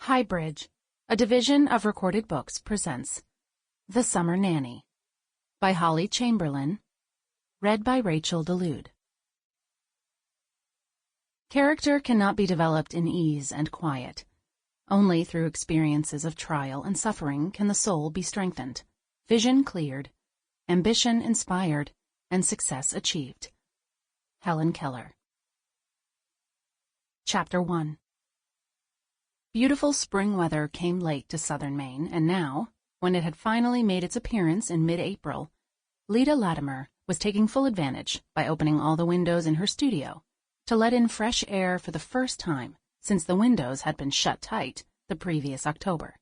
Highbridge, a division of Recorded Books, presents The Summer Nanny by Holly Chamberlin, read by Rachel Dulude. Character cannot be developed in ease and quiet. Only through experiences of trial and suffering can the soul be strengthened, vision cleared, ambition inspired, and success achieved. Helen Keller. Chapter 1. Beautiful spring weather came late to southern Maine, and now, when it had finally made its appearance in mid-April, Leda Latimer was taking full advantage by opening all the windows in her studio to let in fresh air for the first time since the windows had been shut tight the previous October.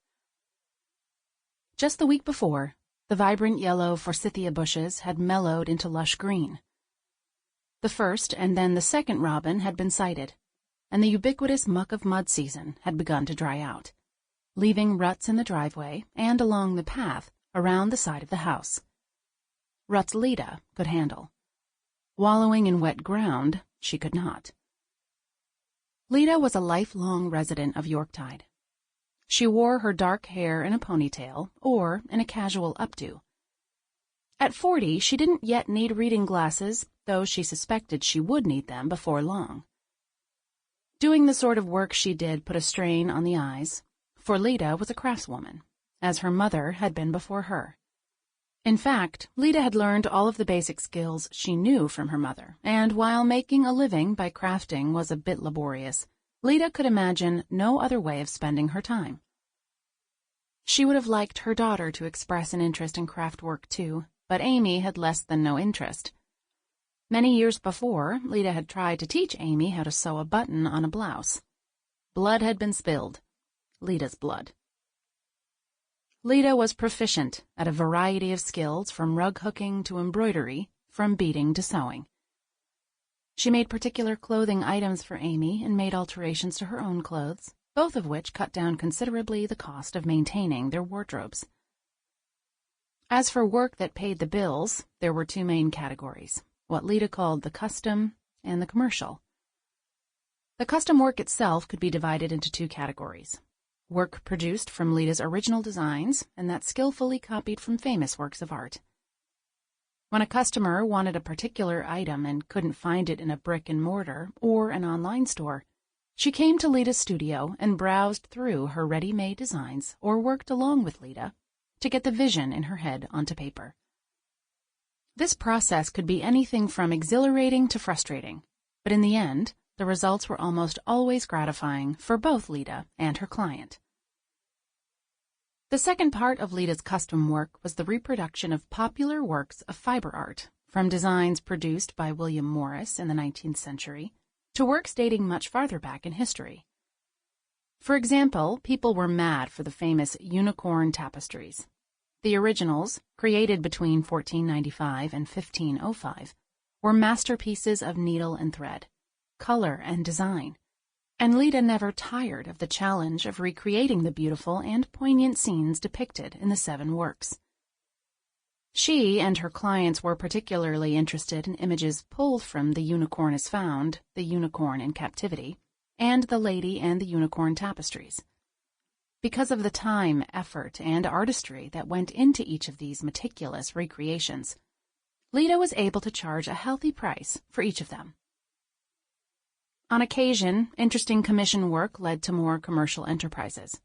Just the week before, the vibrant yellow forsythia bushes had mellowed into lush green. The first and then the second robin had been sighted, and the ubiquitous muck of mud season had begun to dry out, leaving ruts in the driveway and along the path around the side of the house. Ruts Leda could handle. Wallowing in wet ground, she could not. Leda was a lifelong resident of Yorktide. She wore her dark hair in a ponytail or in a casual updo. At 40, she didn't yet need reading glasses, though she suspected she would need them before long. Doing the sort of work she did put a strain on the eyes, for Leda was a craftswoman, as her mother had been before her. In fact, Leda had learned all of the basic skills she knew from her mother, and while making a living by crafting was a bit laborious, Leda could imagine no other way of spending her time. She would have liked her daughter to express an interest in craft work too, but Amy had less than no interest. Many years before, Leda had tried to teach Amy how to sew a button on a blouse. Blood had been spilled. Leda's blood. Leda was proficient at a variety of skills from rug hooking to embroidery, from beading to sewing. She made particular clothing items for Amy and made alterations to her own clothes, both of which cut down considerably the cost of maintaining their wardrobes. As for work that paid the bills, there were two main categories, what Leda called the custom and the commercial. The custom work itself could be divided into two categories. Work produced from Leda's original designs and that skillfully copied from famous works of art. When a customer wanted a particular item and couldn't find it in a brick and mortar or an online store, she came to Leda's studio and browsed through her ready-made designs or worked along with Leda to get the vision in her head onto paper. This process could be anything from exhilarating to frustrating, but in the end, the results were almost always gratifying for both Leda and her client. The second part of Leda's custom work was the reproduction of popular works of fiber art, from designs produced by William Morris in the 19th century to works dating much farther back in history. For example, people were mad for the famous unicorn tapestries. The originals, created between 1495 and 1505, were masterpieces of needle and thread, color and design, and Leda never tired of the challenge of recreating the beautiful and poignant scenes depicted in the 7 works. She and her clients were particularly interested in images pulled from The Unicorn is Found, The Unicorn in Captivity, and The Lady and the Unicorn tapestries. Because of the time, effort, and artistry that went into each of these meticulous recreations, Leda was able to charge a healthy price for each of them. On occasion, interesting commission work led to more commercial enterprises.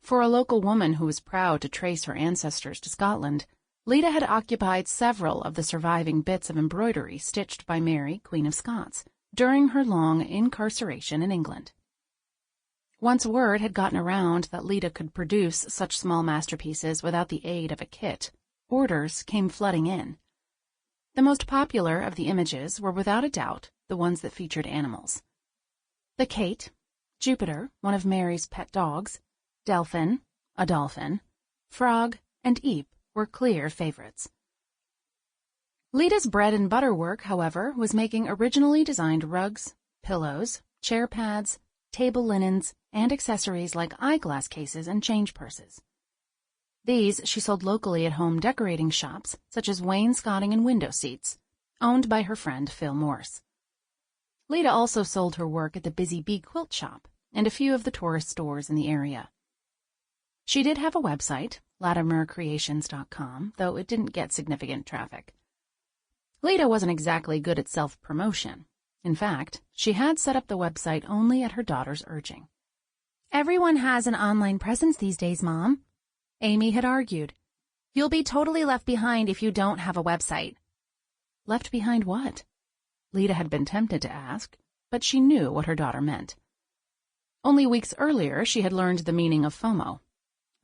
For a local woman who was proud to trace her ancestors to Scotland, Leda had occupied several of the surviving bits of embroidery stitched by Mary, Queen of Scots, during her long incarceration in England. Once word had gotten around that Leda could produce such small masterpieces without the aid of a kit, orders came flooding in. The most popular of the images were without a doubt the ones that featured animals. The Kate, Jupiter, one of Mary's pet dogs, Delphin, a dolphin, Frog, and Eep were clear favorites. Leda's bread and butter work, however, was making originally designed rugs, pillows, chair pads, table linens, and accessories like eyeglass cases and change purses. These she sold locally at home decorating shops such as wainscoting and window seats, owned by her friend Phil Morse. Leda also sold her work at the Busy Bee quilt shop, and a few of the tourist stores in the area. She did have a website, latimercreations.com, though it didn't get significant traffic. Leda wasn't exactly good at self-promotion. In fact, she had set up the website only at her daughter's urging. "Everyone has an online presence these days, Mom," Amy had argued. "You'll be totally left behind if you don't have a website." Left behind what? Leda had been tempted to ask, but she knew what her daughter meant. Only weeks earlier, she had learned the meaning of FOMO.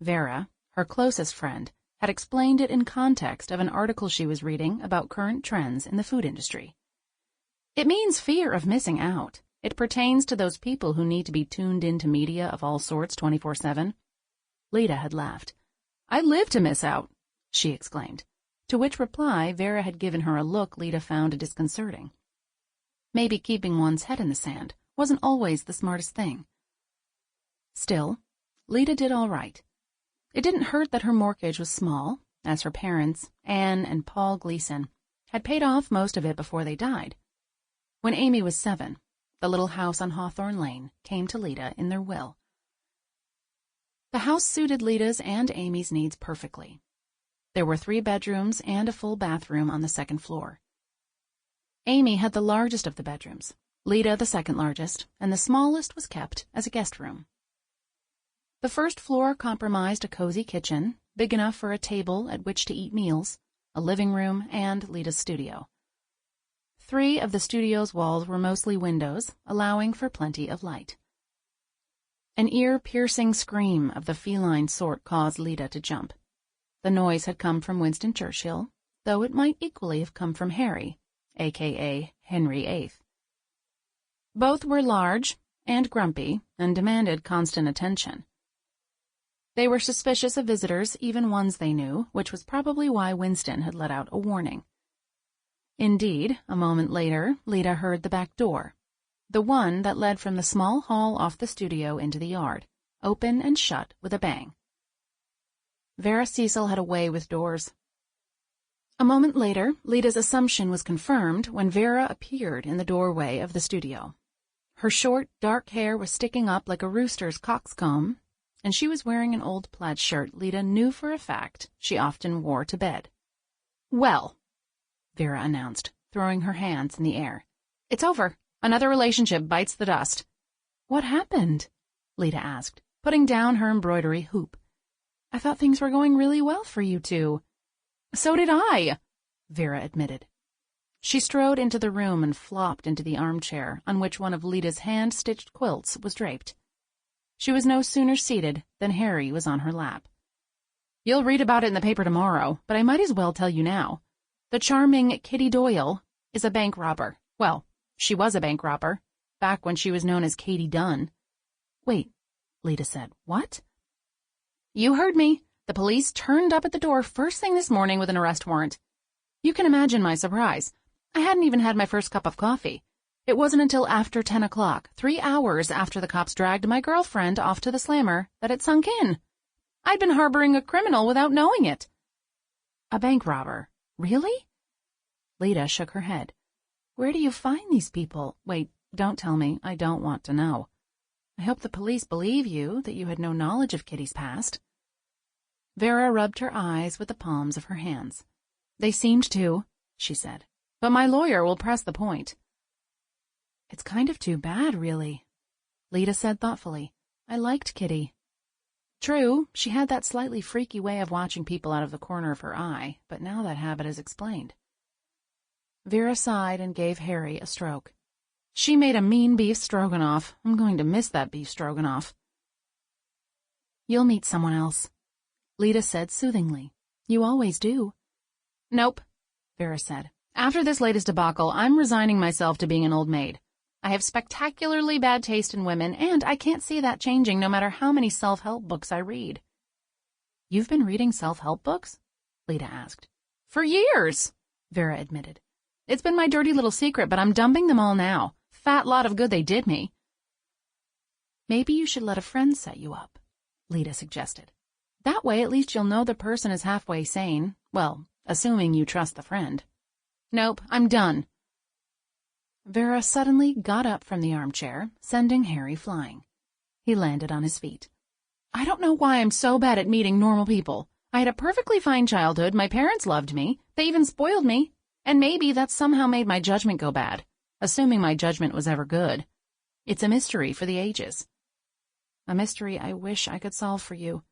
Vera, her closest friend, had explained it in context of an article she was reading about current trends in the food industry. It means fear of missing out. It pertains to those people who need to be tuned into media of all sorts 24/7. Leda had laughed. "I live to miss out," she exclaimed, to which reply Vera had given her a look Leda found disconcerting. Maybe keeping one's head in the sand wasn't always the smartest thing. Still, Leda did all right. It didn't hurt that her mortgage was small, as her parents, Anne and Paul Gleason, had paid off most of it before they died. When Amy was 7, the little house on Hawthorne Lane came to Leda in their will. The house suited Leda's and Amy's needs perfectly. There were 3 bedrooms and a full bathroom on the 2nd floor. Amy had the largest of the bedrooms, Leda the 2nd largest, and the smallest was kept as a guest room. The 1st floor comprised a cozy kitchen, big enough for a table at which to eat meals, a living room, and Leda's studio. 3 of the studio's walls were mostly windows, allowing for plenty of light. An ear-piercing scream of the feline sort caused Leda to jump. The noise had come from Winston Churchill, though it might equally have come from Harry, a.k.a. Henry VIII. Both were large and grumpy and demanded constant attention. They were suspicious of visitors, even ones they knew, which was probably why Winston had let out a warning. Indeed, a moment later, Leda heard the back door, the one that led from the small hall off the studio into the yard, open and shut with a bang. Vera Cecil had a way with doors. A moment later, Leda's assumption was confirmed when Vera appeared in the doorway of the studio. Her short, dark hair was sticking up like a rooster's coxcomb, and she was wearing an old plaid shirt Leda knew for a fact she often wore to bed. "Well," Vera announced, throwing her hands in the air, "it's over. Another relationship bites the dust." "What happened?" Leda asked, putting down her embroidery hoop. "I thought things were going really well for you two." "So did I," Vera admitted. She strode into the room and flopped into the armchair on which one of Leda's hand-stitched quilts was draped. She was no sooner seated than Harry was on her lap. "You'll read about it in the paper tomorrow, but I might as well tell you now. The charming Kitty Doyle is a bank robber. Well, she was a bank robber, back when she was known as Katie Dunn." "Wait," Leda said. "What?" "You heard me. The police turned up at the door first thing this morning with an arrest warrant. You can imagine my surprise. I hadn't even had my first cup of coffee. It wasn't until after 10 o'clock, 3 hours after the cops dragged my girlfriend off to the slammer, that it sunk in. I'd been harboring a criminal without knowing it." "A bank robber? Really?" Leda shook her head. "Where do you find these people? Wait, don't tell me. I don't want to know. I hope the police believe you, that you had no knowledge of Kitty's past." Vera rubbed her eyes with the palms of her hands. "They seemed to," she said, "but my lawyer will press the point." "It's kind of too bad, really," Leda said thoughtfully. "I liked Kitty." True, she had that slightly freaky way of watching people out of the corner of her eye, but now that habit is explained. Vera sighed and gave Harry a stroke. "She made a mean beef stroganoff. I'm going to miss that beef stroganoff." "You'll meet someone else," Leda said soothingly. "You always do." "Nope," Vera said. "After this latest debacle, I'm resigning myself to being an old maid. I have spectacularly bad taste in women, and I can't see that changing no matter how many self-help books I read." "You've been reading self-help books?" Leda asked. "For years," Vera admitted. "It's been my dirty little secret, but I'm dumping them all now. Fat lot of good they did me." "Maybe you should let a friend set you up," Leda suggested. "That way at least you'll know the person is halfway sane. Well, assuming you trust the friend." "Nope, I'm done." Vera suddenly got up from the armchair, sending Harry flying. He landed on his feet. "I don't know why I'm so bad at meeting normal people. I had a perfectly fine childhood, my parents loved me, they even spoiled me, and maybe that somehow made my judgment go bad, assuming my judgment was ever good. It's a mystery for the ages. A mystery I wish I could solve for you.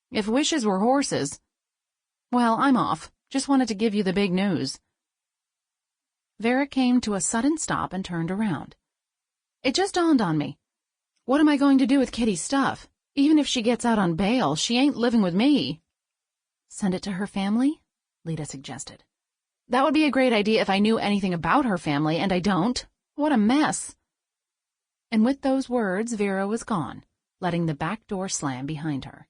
If wishes were horses. Well, I'm off. Just wanted to give you the big news." Vera came to a sudden stop and turned around. "It just dawned on me. What am I going to do with Kitty's stuff? Even if she gets out on bail, she ain't living with me." "Send it to her family?" Leda suggested. "That would be a great idea if I knew anything about her family, and I don't. What a mess." And with those words, Vera was gone, letting the back door slam behind her.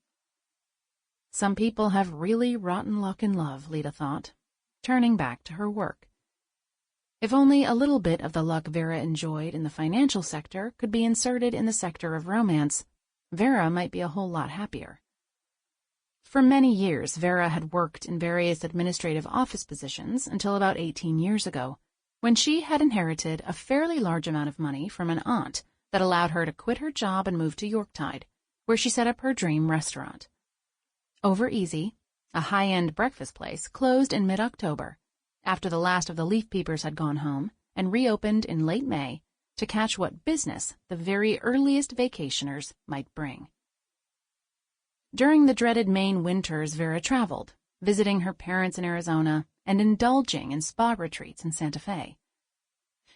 Some people have really rotten luck in love, Leda thought, turning back to her work. If only a little bit of the luck Vera enjoyed in the financial sector could be inserted in the sector of romance, Vera might be a whole lot happier. For many years, Vera had worked in various administrative office positions until about 18 years ago, when she had inherited a fairly large amount of money from an aunt that allowed her to quit her job and move to Yorktide, where she set up her dream restaurant. Over Easy, a high-end breakfast place, closed in mid-October, after the last of the leaf peepers had gone home, and reopened in late May to catch what business the very earliest vacationers might bring. During the dreaded Maine winters, Vera traveled, visiting her parents in Arizona and indulging in spa retreats in Santa Fe.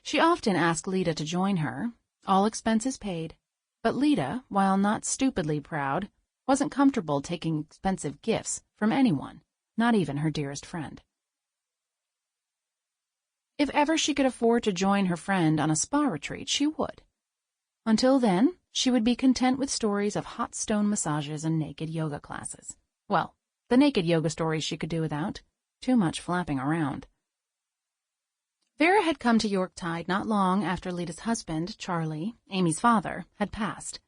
She often asked Leda to join her, all expenses paid, but Leda, while not stupidly proud, wasn't comfortable taking expensive gifts from anyone, not even her dearest friend. If ever she could afford to join her friend on a spa retreat, she would. Until then, she would be content with stories of hot stone massages and naked yoga classes. Well, the naked yoga stories she could do without. Too much flapping around. Vera had come to Yorktide not long after Leda's husband, Charlie, Amy's father, had passed.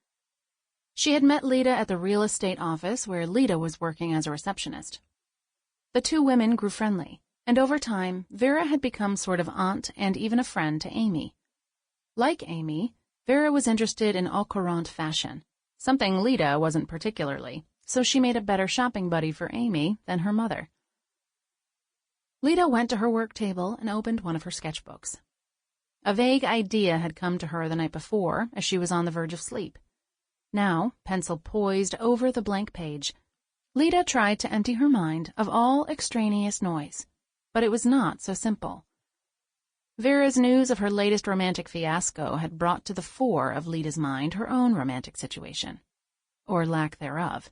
She had met Leda at the real estate office where Leda was working as a receptionist. The two women grew friendly, and over time, Vera had become sort of aunt and even a friend to Amy. Like Amy, Vera was interested in au courant fashion, something Leda wasn't particularly, so she made a better shopping buddy for Amy than her mother. Leda went to her work table and opened one of her sketchbooks. A vague idea had come to her the night before as she was on the verge of sleep. Now, pencil poised over the blank page, Leda tried to empty her mind of all extraneous noise, but it was not so simple. Vera's news of her latest romantic fiasco had brought to the fore of Leda's mind her own romantic situation, or lack thereof.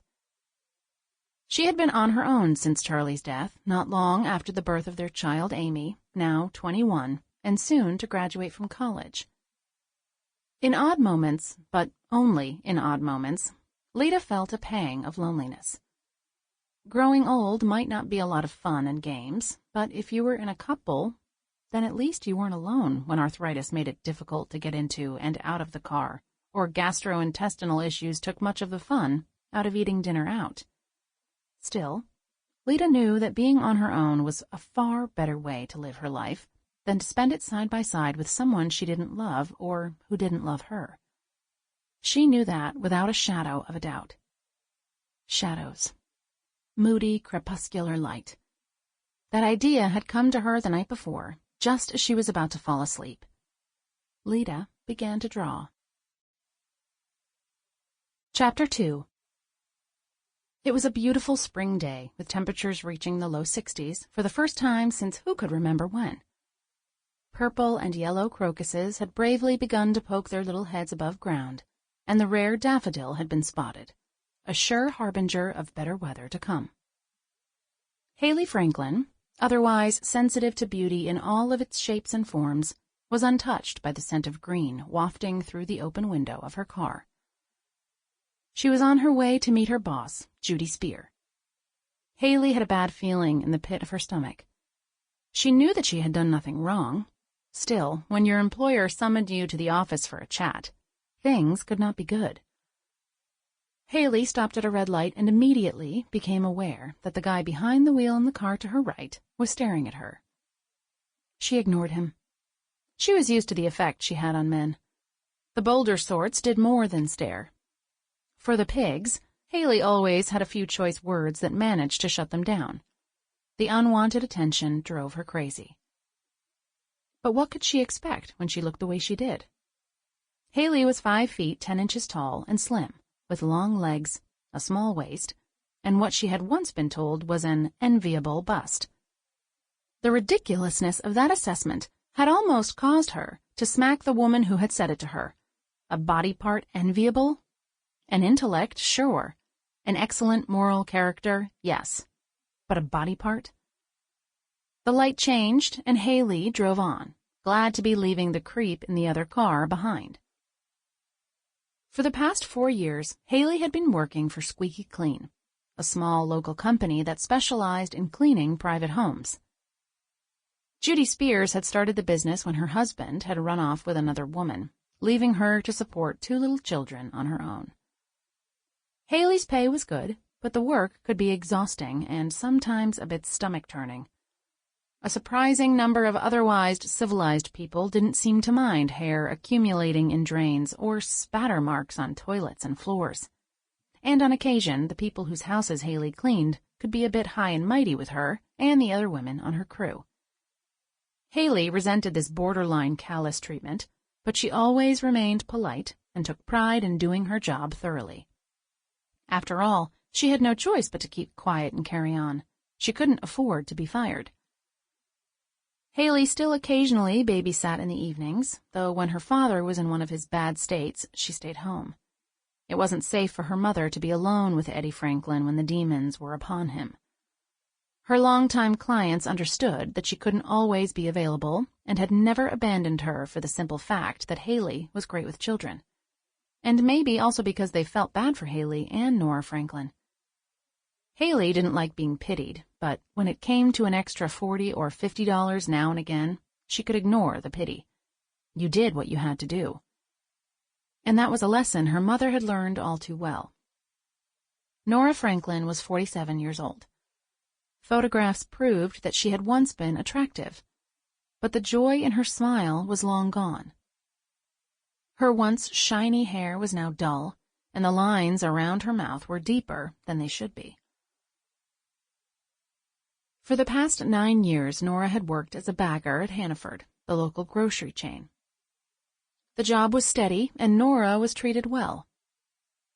She had been on her own since Charlie's death, not long after the birth of their child Amy, now 21, and soon to graduate from college. In odd moments, but only in odd moments, Leda felt a pang of loneliness. Growing old might not be a lot of fun and games, but if you were in a couple, then at least you weren't alone when arthritis made it difficult to get into and out of the car, or gastrointestinal issues took much of the fun out of eating dinner out. Still, Leda knew that being on her own was a far better way to live her life than to spend it side by side with someone she didn't love or who didn't love her. She knew that without a shadow of a doubt. Shadows. Moody, crepuscular light. That idea had come to her the night before, just as she was about to fall asleep. Leda began to draw. Chapter 2. It was a beautiful spring day, with temperatures reaching the low 60s for the first time since who could remember when. Purple and yellow crocuses had bravely begun to poke their little heads above ground, and the rare daffodil had been spotted, a sure harbinger of better weather to come. Hayley Franklin, otherwise sensitive to beauty in all of its shapes and forms, was untouched by the scent of green wafting through the open window of her car. She was on her way to meet her boss, Judy Spear. Hayley had a bad feeling in the pit of her stomach. She knew that she had done nothing wrong. Still, when your employer summoned you to the office for a chat, things could not be good. Hayley stopped at a red light and immediately became aware that the guy behind the wheel in the car to her right was staring at her. She ignored him. She was used to the effect she had on men. The bolder sorts did more than stare. For the pigs, Hayley always had a few choice words that managed to shut them down. The unwanted attention drove her crazy. But what could she expect when she looked the way she did? Hayley was 5 feet 10 inches tall and slim, with long legs, a small waist, and what she had once been told was an enviable bust. The ridiculousness of that assessment had almost caused her to smack the woman who had said it to her. A body part enviable? An intellect, sure. An excellent moral character, yes. But a body part? The light changed, and Hayley drove on, glad to be leaving the creep in the other car behind. For the past 4 years, Hayley had been working for Squeaky Clean, a small local company that specialized in cleaning private homes. Judy Spears had started the business when her husband had run off with another woman, leaving her to support 2 little children on her own. Hayley's pay was good, but the work could be exhausting and sometimes a bit stomach-turning. A surprising number of otherwise civilized people didn't seem to mind hair accumulating in drains or spatter marks on toilets and floors. And on occasion, the people whose houses Hayley cleaned could be a bit high and mighty with her and the other women on her crew. Hayley resented this borderline callous treatment, but she always remained polite and took pride in doing her job thoroughly. After all, she had no choice but to keep quiet and carry on. She couldn't afford to be fired. Hayley still occasionally babysat in the evenings, though when her father was in one of his bad states, she stayed home. It wasn't safe for her mother to be alone with Eddie Franklin when the demons were upon him. Her longtime clients understood that she couldn't always be available and had never abandoned her for the simple fact that Hayley was great with children. And maybe also because they felt bad for Hayley and Nora Franklin. Hayley didn't like being pitied, but when it came to an extra $40 or $50 now and again, she could ignore the pity. You did what you had to do. And that was a lesson her mother had learned all too well. Nora Franklin was 47 years old. Photographs proved that she had once been attractive, but the joy in her smile was long gone. Her once shiny hair was now dull, and the lines around her mouth were deeper than they should be. For the past 9 years, Nora had worked as a bagger at Hannaford, the local grocery chain. The job was steady, and Nora was treated well.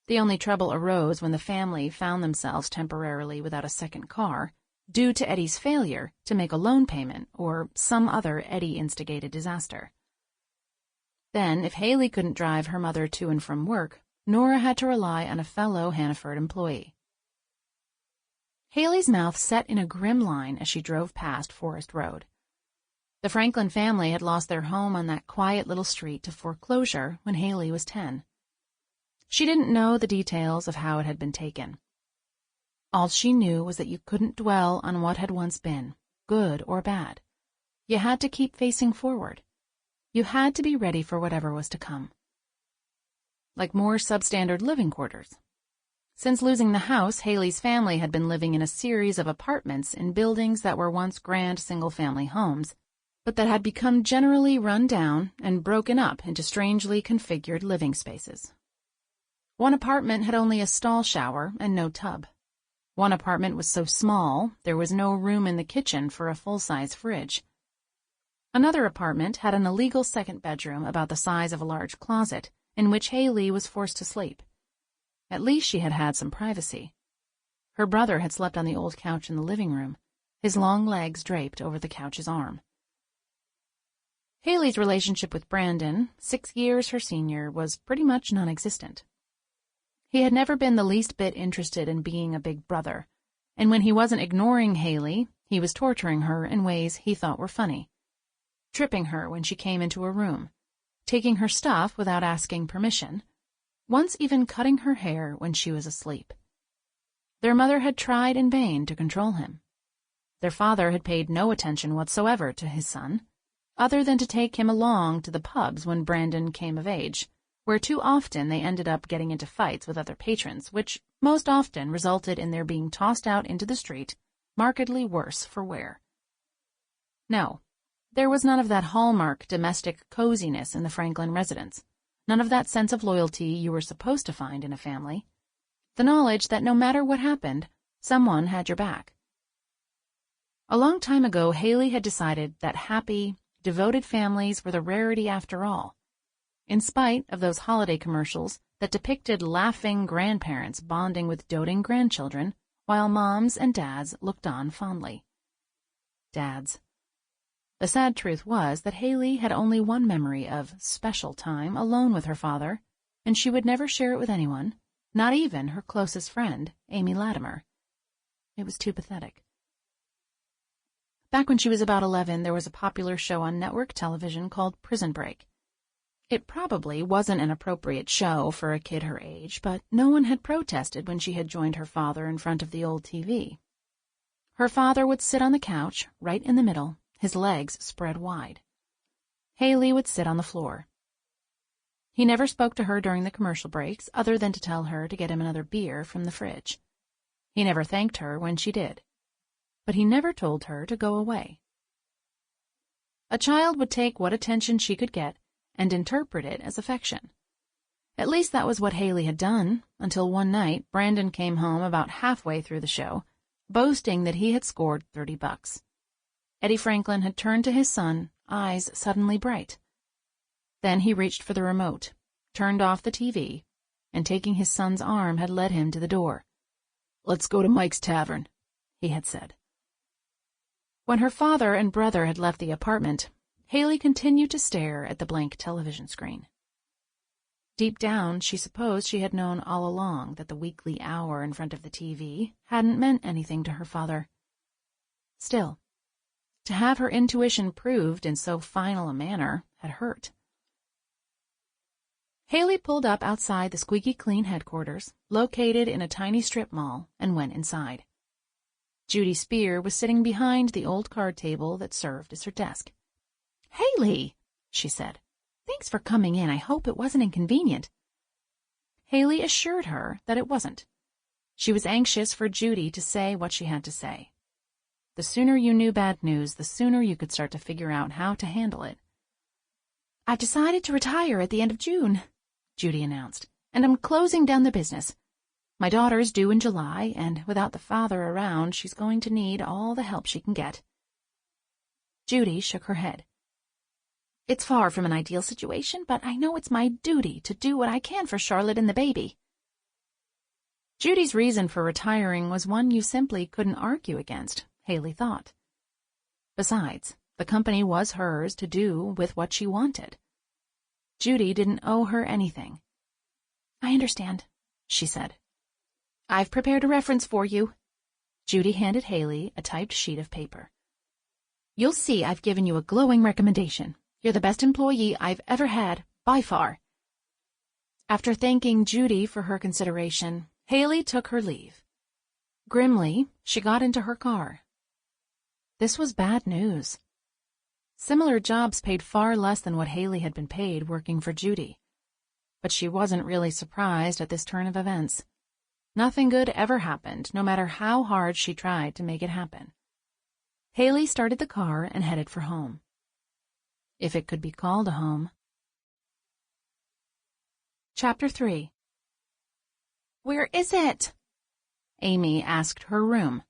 The only trouble arose when the family found themselves temporarily without a second car, due to Eddie's failure to make a loan payment or some other Eddie-instigated disaster. Then, if Hayley couldn't drive her mother to and from work, Nora had to rely on a fellow Hannaford employee. Hayley's mouth set in a grim line as she drove past Forest Road. The Franklin family had lost their home on that quiet little street to foreclosure when Hayley was 10. She didn't know the details of how it had been taken. All she knew was that you couldn't dwell on what had once been, good or bad. You had to keep facing forward. You had to be ready for whatever was to come. Like more substandard living quarters. Since losing the house, Hayley's family had been living in a series of apartments in buildings that were once grand single-family homes, but that had become generally run down and broken up into strangely configured living spaces. One apartment had only a stall shower and no tub. One apartment was so small there was no room in the kitchen for a full-size fridge. Another apartment had an illegal second bedroom about the size of a large closet, in which Hayley was forced to sleep. At least she had had some privacy. Her brother had slept on the old couch in the living room, his long legs draped over the couch's arm. Hayley's relationship with Brandon, 6 years her senior, was pretty much non-existent. He had never been the least bit interested in being a big brother, and when he wasn't ignoring Hayley, he was torturing her in ways he thought were funny. Tripping her when she came into a room, taking her stuff without asking permission, once even cutting her hair when she was asleep. Their mother had tried in vain to control him. Their father had paid no attention whatsoever to his son, other than to take him along to the pubs when Brandon came of age, where too often they ended up getting into fights with other patrons, which most often resulted in their being tossed out into the street, markedly worse for wear. No, there was none of that hallmark domestic coziness in the Franklin residence, none of that sense of loyalty you were supposed to find in a family, the knowledge that no matter what happened, someone had your back. A long time ago, Hayley had decided that happy, devoted families were the rarity after all, in spite of those holiday commercials that depicted laughing grandparents bonding with doting grandchildren while moms and dads looked on fondly. Dads. The sad truth was that Hayley had only one memory of special time alone with her father, and she would never share it with anyone, not even her closest friend, Amy Latimer. It was too pathetic. Back when she was about 11, there was a popular show on network television called Prison Break. It probably wasn't an appropriate show for a kid her age, but no one had protested when she had joined her father in front of the old TV. Her father would sit on the couch, right in the middle, his legs spread wide. Hayley would sit on the floor. He never spoke to her during the commercial breaks, other than to tell her to get him another beer from the fridge. He never thanked her when she did. But he never told her to go away. A child would take what attention she could get and interpret it as affection. At least that was what Hayley had done, until one night Brandon came home about halfway through the show, boasting that he had scored $30. Eddie Franklin had turned to his son, eyes suddenly bright. Then he reached for the remote, turned off the TV, and taking his son's arm had led him to the door. "Let's go to Mike's Tavern," he had said. When her father and brother had left the apartment, Hayley continued to stare at the blank television screen. Deep down, she supposed she had known all along that the weekly hour in front of the TV hadn't meant anything to her father. Still, to have her intuition proved in so final a manner had hurt. Hayley pulled up outside the squeaky clean headquarters, located in a tiny strip mall, and went inside. Judy Spear was sitting behind the old card table that served as her desk. "Hayley," she said, "thanks for coming in. I hope it wasn't inconvenient." Hayley assured her that it wasn't. She was anxious for Judy to say what she had to say. The sooner you knew bad news, the sooner you could start to figure out how to handle it. "I've decided to retire at the end of June," Judy announced, "and I'm closing down the business. My daughter's due in July, and without the father around, she's going to need all the help she can get." Judy shook her head. "It's far from an ideal situation, but I know it's my duty to do what I can for Charlotte and the baby." Judy's reason for retiring was one you simply couldn't argue against, Hayley thought. Besides, the company was hers to do with what she wanted. Judy didn't owe her anything. "I understand," she said. "I've prepared a reference for you." Judy handed Hayley a typed sheet of paper. "You'll see I've given you a glowing recommendation. You're the best employee I've ever had, by far." After thanking Judy for her consideration, Hayley took her leave. Grimly, she got into her car. This was bad news. Similar jobs paid far less than what Hayley had been paid working for Judy. But she wasn't really surprised at this turn of events. Nothing good ever happened, no matter how hard she tried to make it happen. Hayley started the car and headed for home. If it could be called a home. Chapter 3. "Where is it?" Amy asked her room.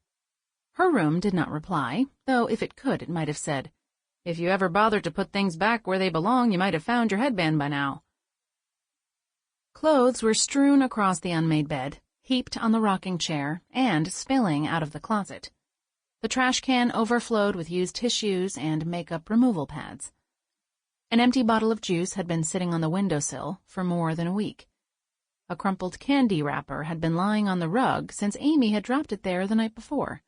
Her room did not reply, though if it could, it might have said, "If you ever bothered to put things back where they belong, you might have found your headband by now." Clothes were strewn across the unmade bed, heaped on the rocking chair, and spilling out of the closet. The trash can overflowed with used tissues and makeup removal pads. An empty bottle of juice had been sitting on the windowsill for more than a week. A crumpled candy wrapper had been lying on the rug since Amy had dropped it there the night before.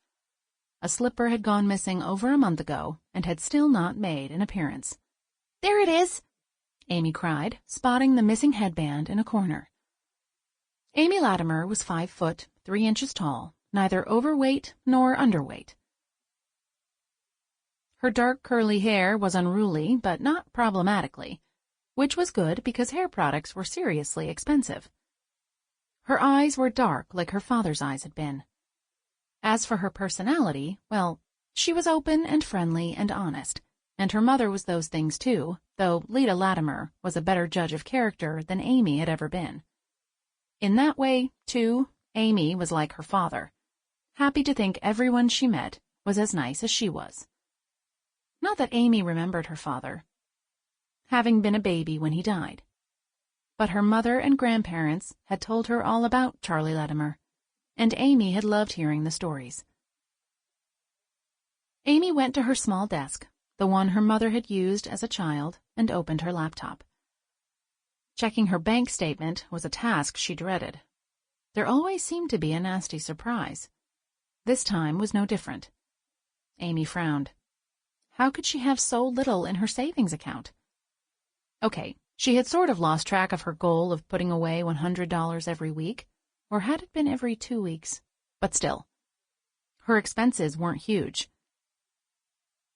A slipper had gone missing over a month ago and had still not made an appearance. "There it is!" Amy cried, spotting the missing headband in a corner. Amy Latimer was 5 foot, 3 inches tall, neither overweight nor underweight. Her dark curly hair was unruly, but not problematically, which was good because hair products were seriously expensive. Her eyes were dark like her father's eyes had been. As for her personality, well, she was open and friendly and honest, and her mother was those things too, though Leda Latimer was a better judge of character than Amy had ever been. In that way, too, Amy was like her father, happy to think everyone she met was as nice as she was. Not that Amy remembered her father, having been a baby when he died. But her mother and grandparents had told her all about Charlie Latimer, and Amy had loved hearing the stories. Amy went to her small desk, the one her mother had used as a child, and opened her laptop. Checking her bank statement was a task she dreaded. There always seemed to be a nasty surprise. This time was no different. Amy frowned. How could she have so little in her savings account? Okay, she had sort of lost track of her goal of putting away $100 every week, or had it been every 2 weeks? But still, her expenses weren't huge.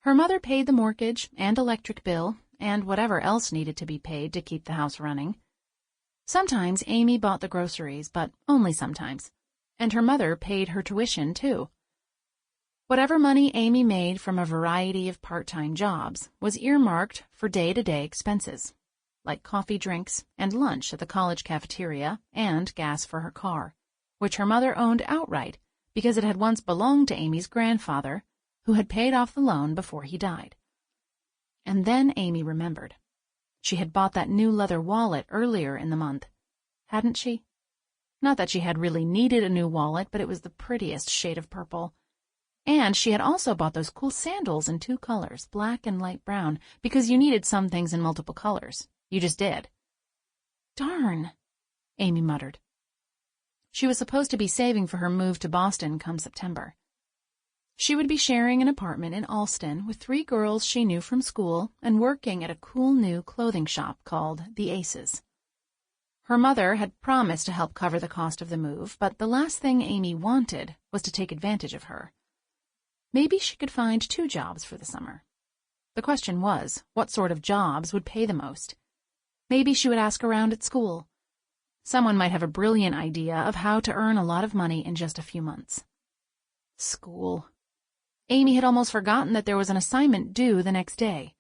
Her mother paid the mortgage and electric bill and whatever else needed to be paid to keep the house running. Sometimes Amy bought the groceries, but only sometimes, and her mother paid her tuition too. Whatever money Amy made from a variety of part-time jobs was earmarked for day-to-day expenses, like coffee drinks and lunch at the college cafeteria and gas for her car, which her mother owned outright because it had once belonged to Amy's grandfather, who had paid off the loan before he died. And then Amy remembered. She had bought that new leather wallet earlier in the month, hadn't she? Not that she had really needed a new wallet, but it was the prettiest shade of purple. And she had also bought those cool sandals in 2 colors, black and light brown, because you needed some things in multiple colors. You just did. Darn, Amy muttered. She was supposed to be saving for her move to Boston come September. She would be sharing an apartment in Allston with 3 girls she knew from school and working at a cool new clothing shop called The Aces. Her mother had promised to help cover the cost of the move, but the last thing Amy wanted was to take advantage of her. Maybe she could find 2 jobs for the summer. The question was, what sort of jobs would pay the most? Maybe she would ask around at school. Someone might have a brilliant idea of how to earn a lot of money in just a few months. School. Amy had almost forgotten that there was an assignment due the next day.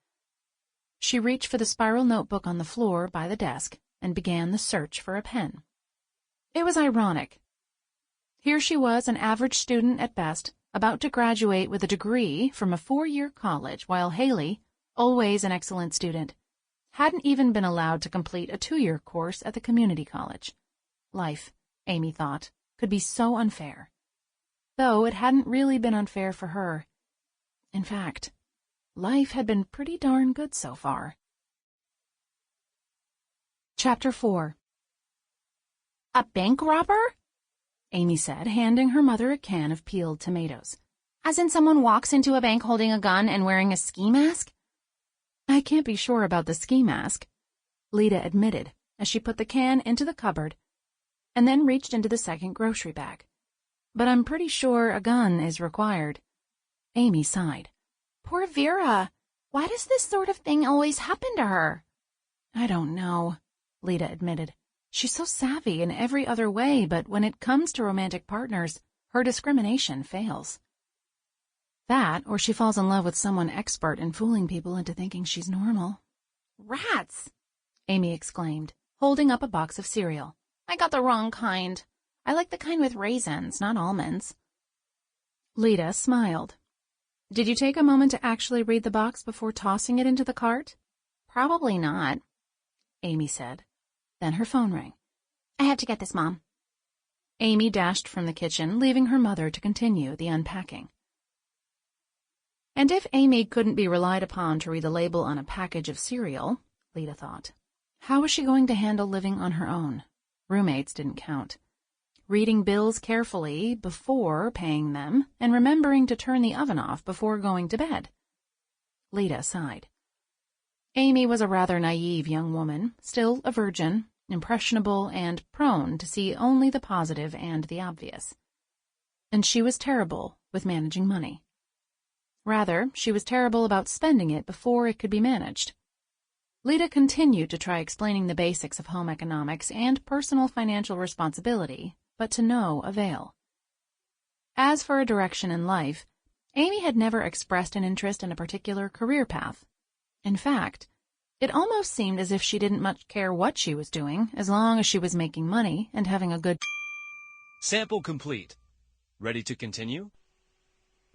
She reached for the spiral notebook on the floor by the desk and began the search for a pen. It was ironic. Here she was, an average student at best, about to graduate with a degree from a 4-year college, while Hayley, always an excellent student, hadn't even been allowed to complete a 2-year course at the community college. Life, Amy thought, could be so unfair. Though it hadn't really been unfair for her. In fact, life had been pretty darn good so far. Chapter 4. A bank robber? Amy said, handing her mother a can of peeled tomatoes. As in someone walks into a bank holding a gun and wearing a ski mask? I can't be sure about the ski mask, Leda admitted as she put the can into the cupboard and then reached into the second grocery bag. But I'm pretty sure a gun is required. Amy sighed. Poor Vera. Why does this sort of thing always happen to her? I don't know, Leda admitted. She's so savvy in every other way, but when it comes to romantic partners, her discrimination fails. That, or she falls in love with someone expert in fooling people into thinking she's normal. Rats! Amy exclaimed, holding up a box of cereal. I got the wrong kind. I like the kind with raisins, not almonds. Leda smiled. Did you take a moment to actually read the box before tossing it into the cart? Probably not, Amy said. Then her phone rang. I have to get this, Mom. Amy dashed from the kitchen, leaving her mother to continue the unpacking. And if Amy couldn't be relied upon to read the label on a package of cereal, Leda thought, how was she going to handle living on her own? Roommates didn't count. Reading bills carefully before paying them, and remembering to turn the oven off before going to bed. Leda sighed. Amy was a rather naive young woman, still a virgin, impressionable, and prone to see only the positive and the obvious. And she was terrible with managing money. Rather, she was terrible about spending it before it could be managed. Leda continued to try explaining the basics of home economics and personal financial responsibility, but to no avail. As for a direction in life, Amy had never expressed an interest in a particular career path. In fact, it almost seemed as if she didn't much care what she was doing, as long as she was making money and having a good Sample complete. Ready to continue?